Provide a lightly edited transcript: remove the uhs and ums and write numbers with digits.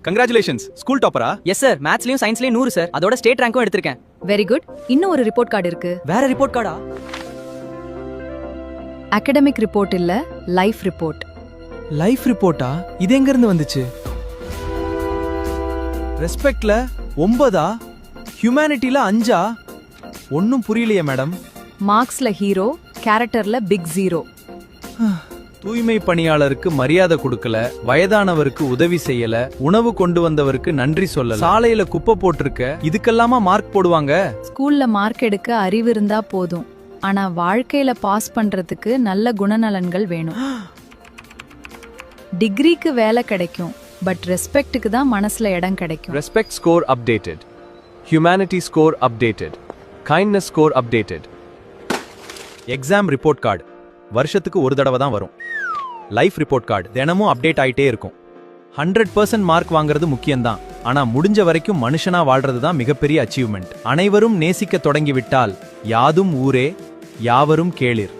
Congratulations school டாப்பரா? Yes sir, மேத்ஸ்லயும் சயின்ஸ்லயும் 100 சார். அதோட ஸ்டேட் ரேங்க்கும் எடுத்திருக்கேன். Very good. இன்னும் ஒரு ரிப்போர்ட் கார்டு இருக்கு. வேற ரிப்போர்ட் கார்டா? அகாடமிக் ரிப்போர்ட் இல்ல, லைஃப் ரிப்போர்ட். லைஃப் ரிப்போர்ட்டா? இது எங்க இருந்து வந்துச்சு? ரெஸ்பெக்ட்ல 9, ஹியூமனிட்டில 5. ஒன்னும் புரியலையே மேடம். மார்க்ஸ்ல ஹீரோ, கேரக்டர்ல பிக் ஜீரோ. தூய்மை பணியாளருக்கு மரியாதை கொடுக்கல, வயதானவருக்கு உதவி செய்யல, உணவு கொண்டு வந்தவருக்கு நன்றி சொல்லல, சாலையில குப்பை போட்டிருக்க, இதுக்கெல்லாமா மார்க் போடுவாங்க? ஸ்கூல்ல மார்க் எடுக்க அறிவு இருந்தா போதும், ஆனா வாழ்க்கையில பாஸ் பண்றதுக்கு நல்ல குணநலன்கள் வேணும். டிகிரிக்கு வேலை கிடைக்கும், பட் ரெஸ்பெக்ட்டுக்கு தான் மனசுல இடம் கிடைக்கும். Respect score updated. Humanity score updated. Kindness score updated. Exam report card வருஷத்துக்கு ஒரு தடவை தான் வரும். லைஃப் ரிப்போர்ட் கார்டு தினமும் அப்டேட் ஆயிட்டே இருக்கும். 100% மார்க் வாங்குறது முக்கியம்தான், ஆனா முடிஞ்ச வரைக்கும் மனுஷனா வாழ்றது தான் மிகப்பெரிய அச்சீவ்மெண்ட். அனைவரும் நேசிக்க தொடங்கிவிட்டால் யாதும் ஊரே யாவரும் கேளிர்.